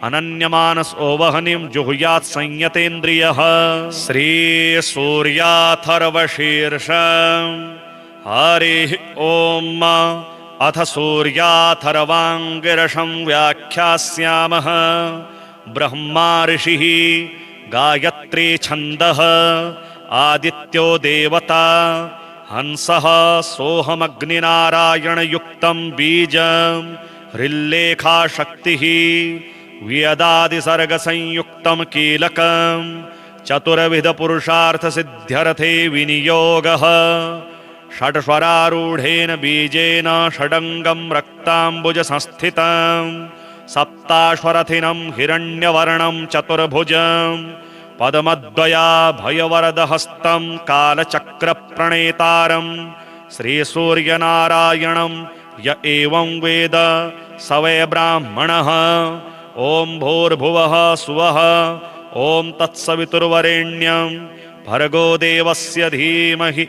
अनन्यमानसो वह्निं जुहुयात् संयतेन्द्रियः श्रीसूर्याथर्वशीर्षम् हरिः ॐ अथ सूर्याथर्वाङ्गिरसं व्याख्यास्यामः ब्रह्मा ऋषिः गायत्री छन्दः आदित्यो देवता हंसः सोऽहमग्निनारायणयुक्तं बीजं हृल्लेखा शक्तिः वेदादिसर्गसंयुक्तं कीलकं चतुर्विधपुरुषार्थसिद्ध्यर्थे विनियोगः षड्स्वरारूढेन बीजेन षडङ्गं रक्ताम्बुजसंस्थितं सप्ताश्वरथिनं हिरण्यवर्णं चतुर्भुजं पद्मद्वयाभयवरदहस्तं कालचक्रप्रणेतारं श्रीसूर्यनारायणं य एवं वेद स वै ब्राह्मणः। ॐ भूर्भुवः सुवः ॐ तत्सवितुर्वरेण्यं भर्गो देवस्य धीमहि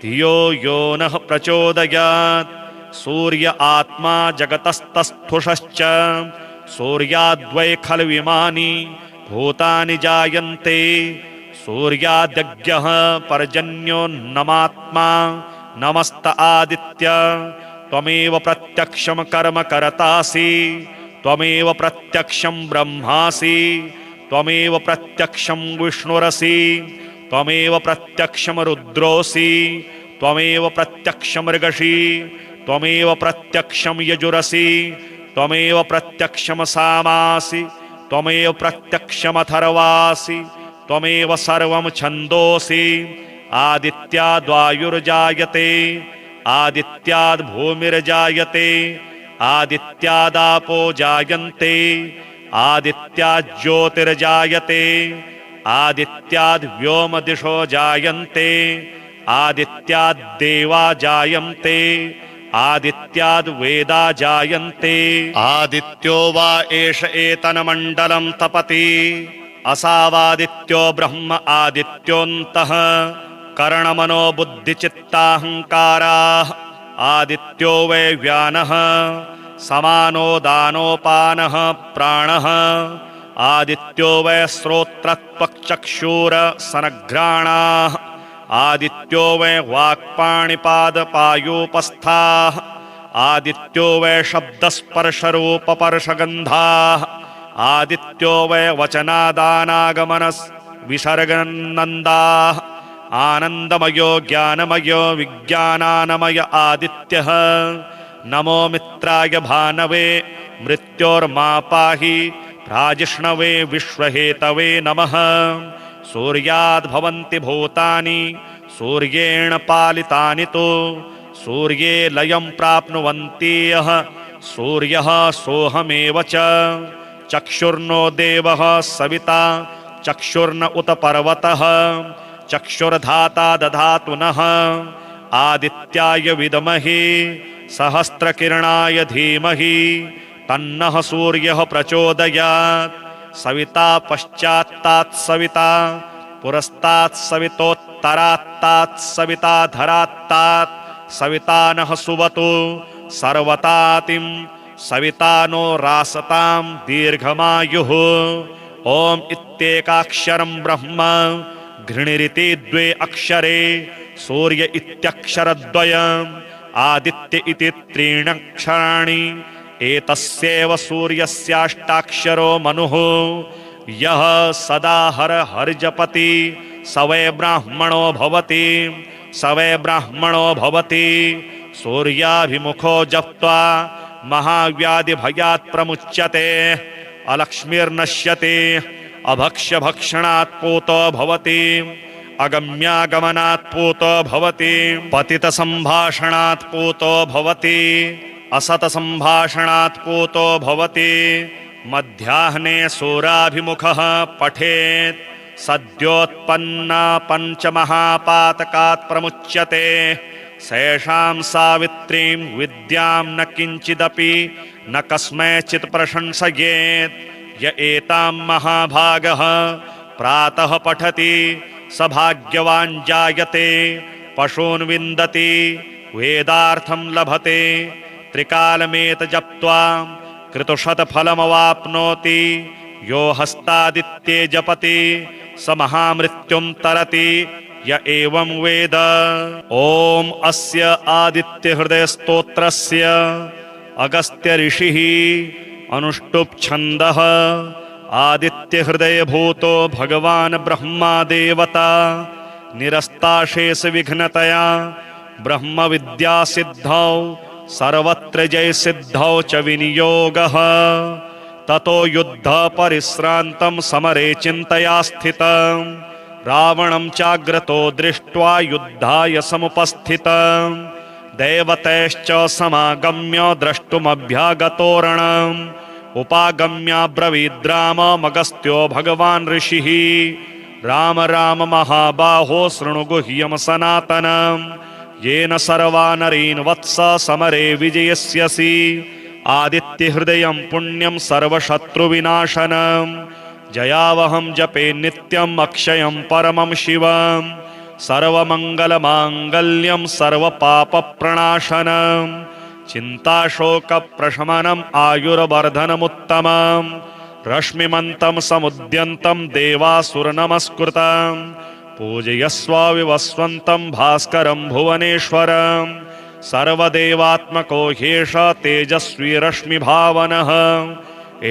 धियो यो नः प्रचोदयात्। सूर्य आत्मा जगतस्तस्थुषश्च सूर्याद्वै खल्विमानि भूतानि जायन्ते। सूर्याद्यज्ञः पर्जन्योन्नमात्मा नमस्त आदित्य त्वमेव प्रत्यक्षं कर्म कर्तासि त्वमेव प्रत्यक्षं ब्रह्मासि त्वमेव प्रत्यक्षं विष्णुरसि त्वमेव प्रत्यक्षं रुद्रोऽसि त्वमेव प्रत्यक्षं मृगसि त्वमेव प्रत्यक्षं यजुरसि त्वमेव प्रत्यक्षं सामासि त्वमेव प्रत्यक्षमथर्वासि त्वमेव सर्वं छन्दोसि। आदित्याद्वायुर्जायते आदित्याद्भूमिर्जायते आदित्यादापो जायन्ते आदित्याज्योतिर्जायते आदित्याद्व्योमदिशो जायन्ते आदित्याद्देवा जायन्ते आदित्याद्वेदा जायन्ते। आदित्यो वा एष एतन्मण्डलं तपति असावादित्यो ब्रह्म आदित्योऽन्तः करणमनो बुद्धिचित्ताहङ्काराः। आदित्यो वै व्यानः समानो दानोपानः प्राणः। आदित्यो वै श्रोत्रत्वक्चक्षुरसनघ्राणाः। आदित्यो वै वाक्पाणिपादपायूपस्थाः। आदित्यो वै शब्दस्पर्शरूपपर्शगन्धाः। आदित्यो वै वचनादानागमनविसर्गनन्दाः। आनन्दमयो ज्ञानमयो विज्ञानानमय आदित्यः। नमो मित्राय भानवे मृत्योर्मा पाहि प्राजिष्णवे विश्वहेतवे नमः। सूर्याद्भवन्ति भूतानि सूर्येण पालितानि तु सूर्ये लयं प्राप्नुवन्ति यः सूर्यः सोऽहमेव च। चक्षुर्नो देवः सविता चक्षुर्न उत पर्वतः चक्षुर्धाता दधातु नः। आदित्याय विद्महे सहस्रकिरणाय धीमहि तन्नः सूर्यः प्रचोदयात्। सविता पश्चात्तात् सविता पुरस्तात् सवितोत्तरात्तात् सविता धरात्तात् सविता नः सुवतु सर्वतातिं सविता नो रासतां दीर्घमायुः। ॐ इत्येकाक्षरं ब्रह्म घृणिरिति द्वे अक्षरे सूर्य इत्यक्षरद्वयम् आदित्य इति त्रीण्यक्षराणि। एतस्यैव सूर्यस्याष्टाक्षरो मनुः। यः सदा हर हर्जपति स वै ब्राह्मणो भवति स वै ब्राह्मणो भवति। सूर्याभिमुखो जप्त्वा महाव्याधिभयात् प्रमुच्यते। अलक्ष्मीर्नश्यति अभक्ष्यभक्षणात् पूतो भवति अगम्यागमनात् पूतो भवति पतितसम्भाषणात् पूतो भवति असतसम्भाषणात् पूतो भवति। मध्याह्ने सूराभिमुखः पठेत् सद्योत्पन्ना पञ्चमहापातकात् प्रमुच्यते। सैषां सावित्रीं विद्यां न किञ्चिदपि न कस्मैचित् प्रशंसयेत्। य एतां महाभागः प्रातः पठति स भाग्यवान् जायते। पशून् विन्दति वेदार्थं लभते। त्रिकालमेत जप्त्वा कृतशतफलमवाप्नोति। यो हस्तादित्ये जपति स महामृत्युं तरति य एवं वेद। ॐ अस्य आदित्यहृदयस्तोत्रस्य अगस्त्य ऋषिः अनुष्टुप् छन्दः। आदित्यहृदयभूतो भगवान् ब्रह्मा देवता निरस्ताशेष विघ्नतया ब्रह्मविद्यासिद्धौ सर्वत्र जयसिद्धौ च विनियोगः। ततो युद्ध परिश्रान्तं समरे चिन्तया स्थितं रावणं चाग्रतो दृष्ट्वा युद्धाय समुपस्थितं। देवतैश्च समागम्य द्रष्टुमभ्यागतोरणम् उपागम्याब्रवीद्राममगस्त्यो भगवान् ऋषिः। राम राम महाबाहो शृणु गुह्यं सनातनम् येन सर्वा नरीन् वत्स समरे विजयस्यसि आदित्यहृदयं पुण्यं सर्वशत्रुविनाशनम् जयावहं जपे नित्यम् अक्षयं परमं शिवम् सर्वमङ्गलमाङ्गल्यं सर्वपापप्रणाशनम् चिन्ताशोकप्रशमनम् आयुर्वर्धनमुत्तमम् रश्मिमन्तं समुद्यन्तं देवासुरनमस्कृतम् पूजयस्व विवस्वन्तं भास्करं भुवनेश्वरम् सर्वदेवात्मको ह्येष तेजस्वी रश्मिभावनः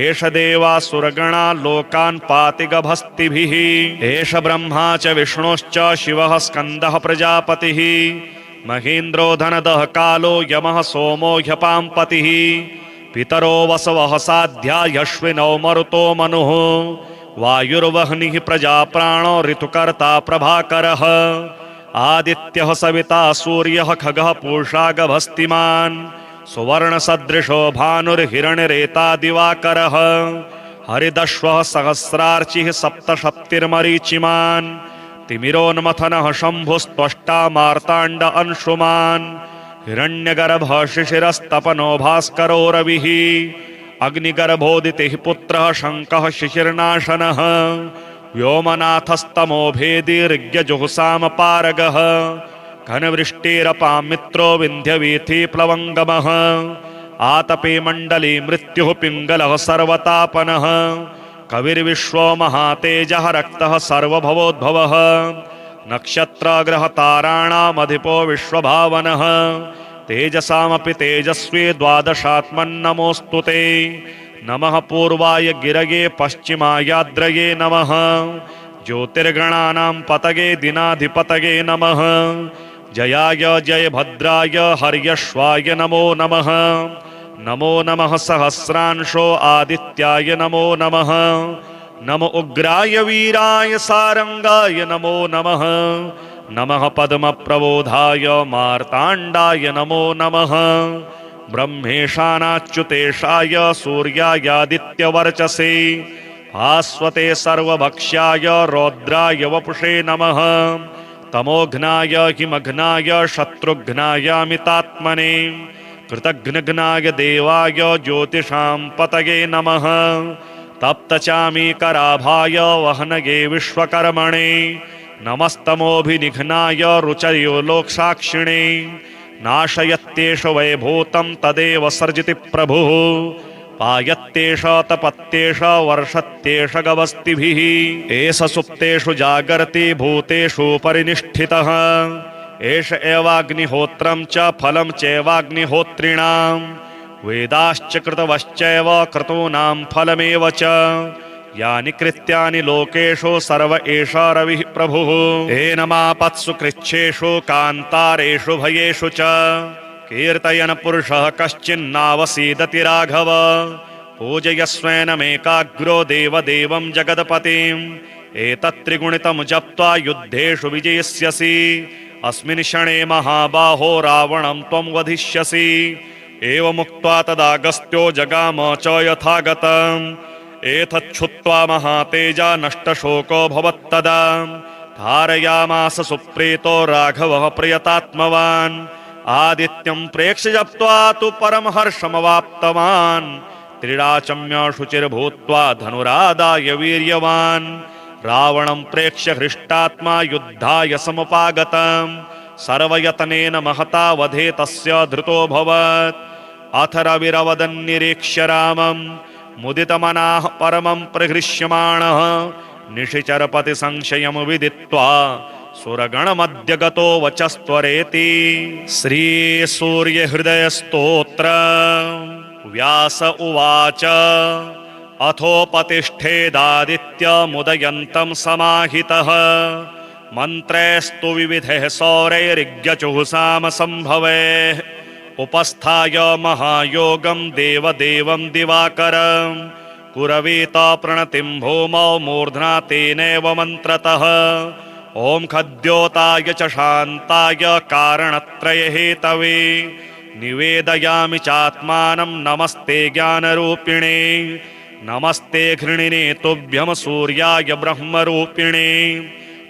एष देवासुरगणा लोकान् पाति गभस्तिभिः एष ब्रह्मा च विष्णुश्च शिवः स्कन्दः प्रजापतिः महेन्द्रो धनदः कालो यमः सोमो ह्यपाम्पतिः पितरो वसवः साध्या यश्विनौ मरुतो मनुः वायुर्वह्निः प्रजाप्राणो ऋतुकर्ता प्रभाकरः आदित्यः सविता सूर्यः खगः पूषा गभस्तिमान् सुवर्णसदृशो भानुर्हिरण्यरेता दिवाकरः हरिदश्वः सहस्रार्चिः सप्तशप्तिर्मरीचिमान् तिमिरोन्मथनः शम्भुस्त्वष्टा मार्ताण्ड अंशुमान् हिरण्यगर्भः शिशिरस्तपनो भास्करो रविः अग्निगर्भोदितिः पुत्रः शङ्कः शिशिर्नाशनः व्योमनाथस्तमो भेदी ऋग्यजुहुसामपारगः घनवृष्टिरपां मित्रो विन्ध्यवीथि प्लवङ्गमः आतपे मण्डली मृत्युः पिङ्गलः सर्वतापनः कविर्विश्वो महातेजः रक्तः सर्वभवोद्भवः नक्षत्रग्रहताराणामधिपो विश्वभावनः तेजसामपि तेजस्वी द्वादशात्मन्नमोऽस्तु ते नमः पूर्वाय गिरये पश्चिमायाद्रये नमः ज्योतिर्गणानां पतगे दिनाधिपतगे नमः जयाय जयभद्राय हर्यश्वाय नमो नमः नमो नमः सहस्रांशो आदित्याय नमो नमः नमो उग्राय वीराय सारंगाय नमो नमः नमः पद्मप्रबोधाय मार्ताण्डाय नमो नमः ब्रह्मेशानाच्युतेशाय सूर्यायादित्यवर्चसे भास्वते सर्वभक्ष्याय रौद्राय वपुषे नमः तमोघ्नाय हिमघ्नाय शत्रुघ्नायामितात्मने कृतघ्नघ्नाय देवाय ज्योतिषां पतये नमः तप्तचामीकराभाय वह्नये विश्वकर्मणे नमस्तमोभिनिघ्नाय रुचयो लोकसाक्षिणे नाशयत्येष वैभूतं तदेव सर्जिति प्रभुः पायत्येष तपत्येष वर्षत्येष गवस्तिभिः एष सुप्तेषु जागर्ति भूतेषु परिनिष्ठितः एष एवाग्निहोत्रं च फलं चैवाग्निहोत्रिणां वेदाश्च कृतवश्चैव क्रतूनां फलमेव च यानि कृत्यानि लोकेषु सर्व एष रविः प्रभुः एनमापत्सु कृच्छेषु कान्तारेषु भयेषु च कीर्तयन् पुरुषः कश्चिन्नावसीदति राघव पूजयस्वेनमेकाग्रो देवदेवं जगदपतिम् एतत्त्रिगुणितं जप्त्वा युद्धेषु विजयिष्यसि अस्मिन् क्षणे महाबाहो रावणं त्वं वधिष्यसि एवमुक्त्वा तदागस्त्यो जगाम च यथागतम् एतच्छुत्वा महातेजा नष्टशोको भवत्तदा धारयामास सुप्रीतो राघवः प्रियतात्मवान् आदित्यं प्रेक्ष्य जप्त्वा तु परम हर्षमवाप्तवान् त्रिडाचम्य शुचिर्भूत्वा धनुरादाय वीर्यवान् रावणं प्रेक्ष्य हृष्टात्मा युद्धाय समुपागतम् सर्वयतनेन महता वधे तस्य धृतोऽभवत् अथ रविरवदन्निरीक्ष्य रामं मुदितमनाः परमं प्रहृष्यमाणः निशिचरपति संशयं विदित्वा सुरगणमद्य गतो वचस्त्वरेति श्रीसूर्यहृदयस्तोत्र व्यास उवाच अथोपतिष्ठेदादित्यमुदयन्तं समाहितः मन्त्रैस्तु विविधैः सौरैरिग्यचुहुसाम सम्भवैः उपस्थाय महायोगं देवदेवं दिवाकरं कुरवीत प्रणतिं भूमौ मूर्ध्ना तेनैव मन्त्रतः ॐ खद्योताय च शान्ताय कारणत्रय हेतवे निवेदयामि चात्मानं नमस्ते ज्ञानरूपिणे नमस्ते घृणिने तुभ्यं सूर्याय ब्रह्मरूपिणे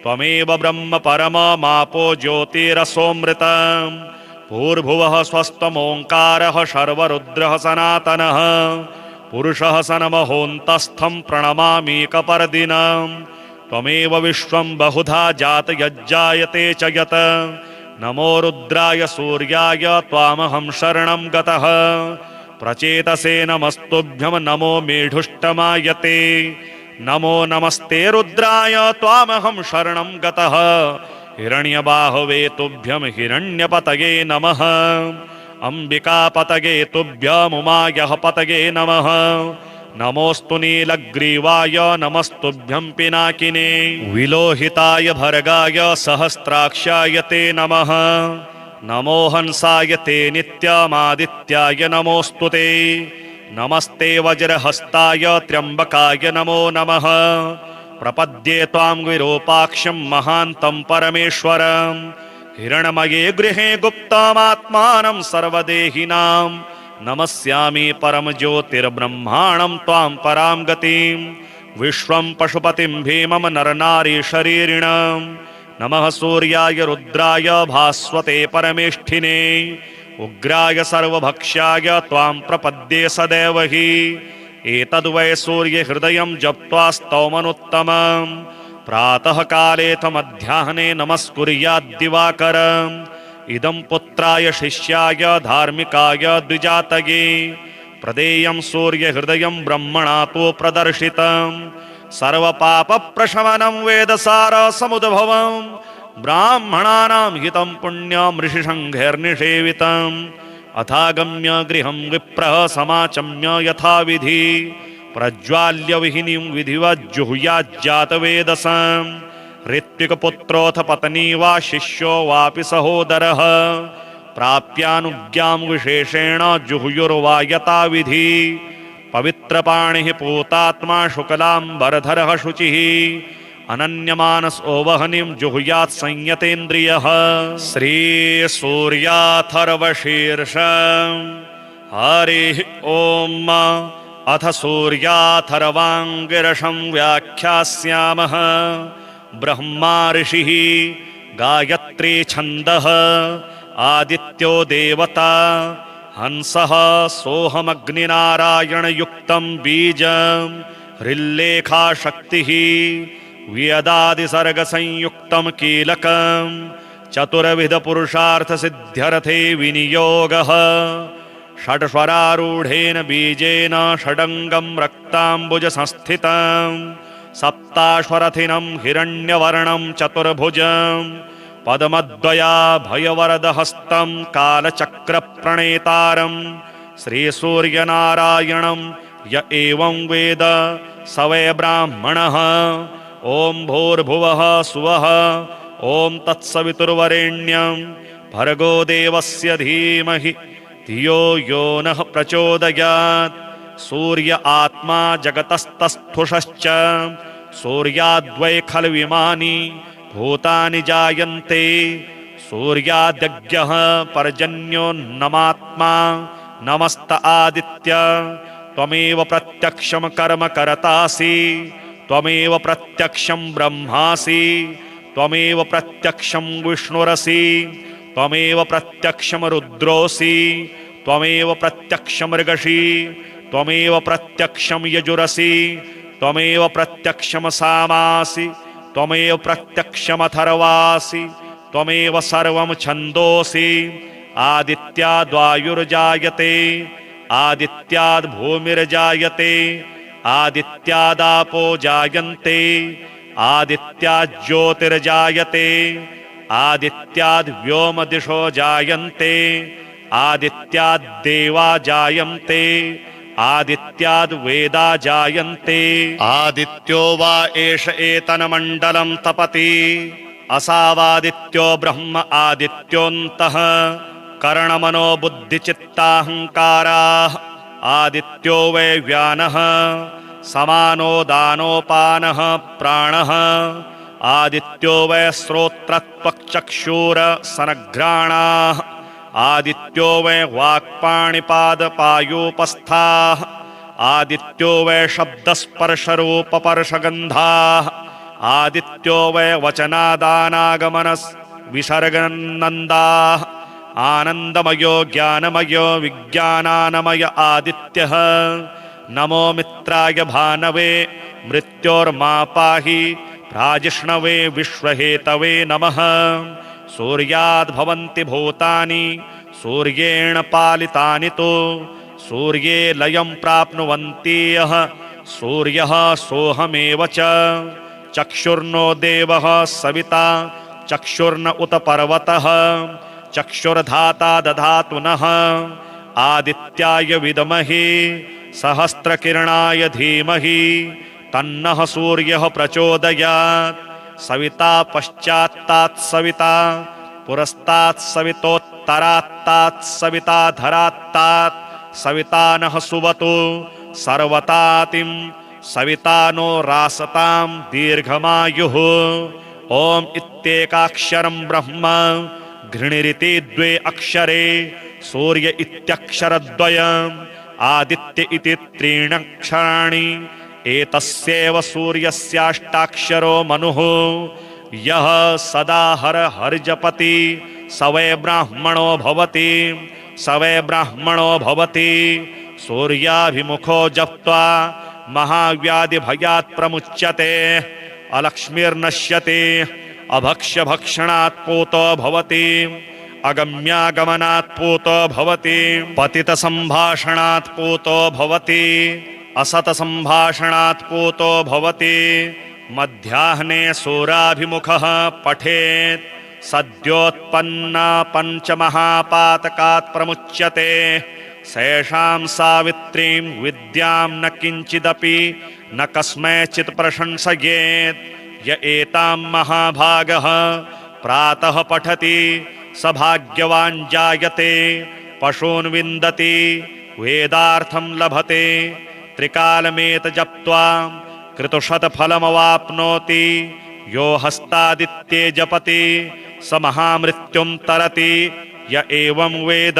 त्वमेव ब्रह्म परममापो ज्योतिरसोऽमृतम् भूर्भुवः स्वस्त्वमोङ्कारः सर्वरुद्रः सनातनः पुरुषः स नमोऽन्तस्थं प्रणमामीकपर्दिनम् त्वमेव विश्वं बहुधा जात यज्जायते च यत् नमो रुद्राय सूर्याय त्वामहं शरणं गतः प्रचेतसे नमस्तुभ्यं नमो मेढुष्टमायते नमो नमस्ते रुद्राय त्वामहं शरणं गतः हिरण्यबाहवे तुभ्यं हिरण्यपतये नमः अंबिकापतये तुभ्यमुमायः पतये नमः नमोऽस्तु नीलग्रीवाय नमस्तुभ्यं पिनाकिने विलोहिताय भर्गाय सहस्राक्षाय ते नमः नमो हंसाय ते नित्यमादित्याय नमोऽस्तु ते नमस्ते वज्रहस्ताय त्र्यम्बकाय नमो नमः प्रपद्ये त्वां विरूपाक्षं महान्तं परमेश्वरं हिरण्मये गृहे गुप्तमात्मानं सर्वदेहिनां नमस्यामि परमज्योतिर्ब्रह्माणं त्वां परां गतिं विश्वं पशुपतिं भीमं नरनारीशरीरिणं नमः सूर्याय रुद्राय भास्वते परमेष्ठिने उग्राय सर्वभक्ष्याय त्वां प्रपद्ये सदैव हि एतद्वै सूर्यहृदयं जप्त्वा स्तौमनुत्तमं प्रातः कालेऽथ मध्याह्ने नमस्कुर्याद्दिवाकरम् इदं पुत्राय शिष्याय धार्मिकाय द्विजातये प्रदेयं सूर्यहृदयं ब्रह्मणा तु प्रदर्शितं सर्वपापप्रशमनं वेदसारसमुद्भवं ब्राह्मणानां हितं पुण्यं ऋषिसङ्घैर्निषेवितम् अथागम्य गृहं विप्रः समाचम्य यथाविधि प्रज्वाल्य विहिनीं विधिवज्जुहुयाज्जातवेदसं ऋत्विकपुत्रोऽथ पत्नी वा शिष्यो वापि सहोदरः प्राप्यानुज्ञां विशेषेण जुहुयुर्वा यथाविधि पवित्रपाणिः पूतात्मा शुक्लाम्बरधरः शुचिः अनन्यमानसो वह्निं जुहुयात् संयतेन्द्रियः श्रीसूर्याथर्वशीर्षम् हरिः ॐ अथ सूर्याथर्वाङ्गिरसं व्याख्यास्यामः ब्रह्मा ऋषिः गायत्री छन्दः आदित्यो देवता हंसः सोऽहमग्निनारायणयुक्तं बीजं हृल्लेखा शक्तिः वेदादिसर्गसंयुक्तं कीलकं चतुर्विधपुरुषार्थसिद्ध्यर्थे विनियोगः षड्स्वरारूढेन बीजेन षडङ्गं रक्ताम्बुजसंस्थितं सप्ताश्वरथिनं हिरण्यवर्णं चतुर्भुजं पद्मद्वयाभयवरदहस्तं कालचक्रप्रणेतारं श्रीसूर्यनारायणं य एवं वेद स वै ब्राह्मणः ॐ भूर्भुवः सुवः ॐ तत्सवितुर्वरेण्यं भर्गो देवस्य धीमहि धियो यो नः प्रचोदयात् सूर्य आत्मा जगतस्तस्थुषश्च सूर्याद्वै खल्विमानि भूतानि जायन्ते सूर्याद्यज्ञः पर्जन्योन्नमात्मा नमस्त आदित्य त्वमेव प्रत्यक्षं कर्म कर्तासि त्वमेव प्रत्यक्षं ब्रह्मासि त्वमेव प्रत्यक्षं विष्णुरसि त्वमेव प्रत्यक्षं रुद्रोऽसि त्वमेव प्रत्यक्षं मृगसि त्वमेव प्रत्यक्षं यजुरसि त्वमेव प्रत्यक्षं सामासि त्वमेव प्रत्यक्षमथर्वासि त्वमेव सर्वं छन्दोसि आदित्याद्वायुर्जायते आदित्याद्भूमिर्जायते आदित्यादापो जायन्ते आदित्याज्योतिर्जायते आदित्याद्व्योमदिशो जायन्ते आदित्याद्देवा जायन्ते आदित्याद्वेदा जायन्ते आदित्यो वा एष एतन्मण्डलं तपति असावादित्यो ब्रह्म आदित्योऽन्तः कर्णमनो बुद्धिचित्ताहङ्काराः आदित्यो वै व्यानः समानो दानोपानः प्राणः आदित्यो वै श्रोत्रत्वक्चक्षुरसनघ्राणाः आदित्यो वै वाक्पाणिपादपायूपस्थाः आदित्यो वै शब्दस्पर्शरूपपर्शगन्धाः आदित्यो वै वचनादानागमनविसर्गनन्दाः आनन्दमयो ज्ञानमयो विज्ञानानमय आदित्यः नमो मित्राय भानवे मृत्योर्मा पाहि प्राजिष्णवे विश्वहेतवे नमः सूर्याद्भवन्ति भूतानि सूर्येण पालितानि तु सूर्ये लयं प्राप्नुवन्ति यः सूर्यः सोऽहमेव च चक्षुर्नो देवः सविता चक्षुर्न उत पर्वतः चक्षुर्धाता दधातु नः आदित्याय विद्महे सहस्रकिरणाय धीमहि तन्नः सूर्यः प्रचोदयात् सविता पश्चात्तात् सविता पुरस्तात् सवितोत्तरात्तात् सविता धरात्तात् सविता नः सुवतु सर्वतातिं सविता नो रासतां दीर्घमायुः ॐ इत्येकाक्षरं ब्रह्म घृणिरिति द्वे अक्षरे सूर्य इत्यक्षरद्वयम् आदित्य इति त्रीणक्षराणि एतस्यैव सूर्यस्याष्टाक्षरो मनुः यः सदा हर हर्जपति स वै ब्राह्मणो भवति स वै ब्राह्मणो भवति सूर्याभिमुखो जप्त्वा महाव्याधिभयात् प्रमुच्यते अलक्ष्मीर्नश्यति अभक्ष्यभक्षणात् पूतो भवति अगम्यागमनात् पूतो भवति पतितसम्भाषणात् पूतो भवति असतसम्भाषणात् पूतो भवति मध्याह्ने सूराभिमुखः पठेत् सद्योत्पन्ना पञ्चमहापातकात् प्रमुच्यते सेषां सावित्रीं विद्यां न किञ्चिदपि न कस्मैचित् प्रशंसयेत् य एतां महाभागः प्रातः पठति स भाग्यवान् जायते पशून् विन्दति वेदार्थं लभते त्रिकालमेत जप्त्वा कृतशतफलमवाप्नोति यो हस्तादित्ये जपति स महामृत्युं तरति य एवं वेद।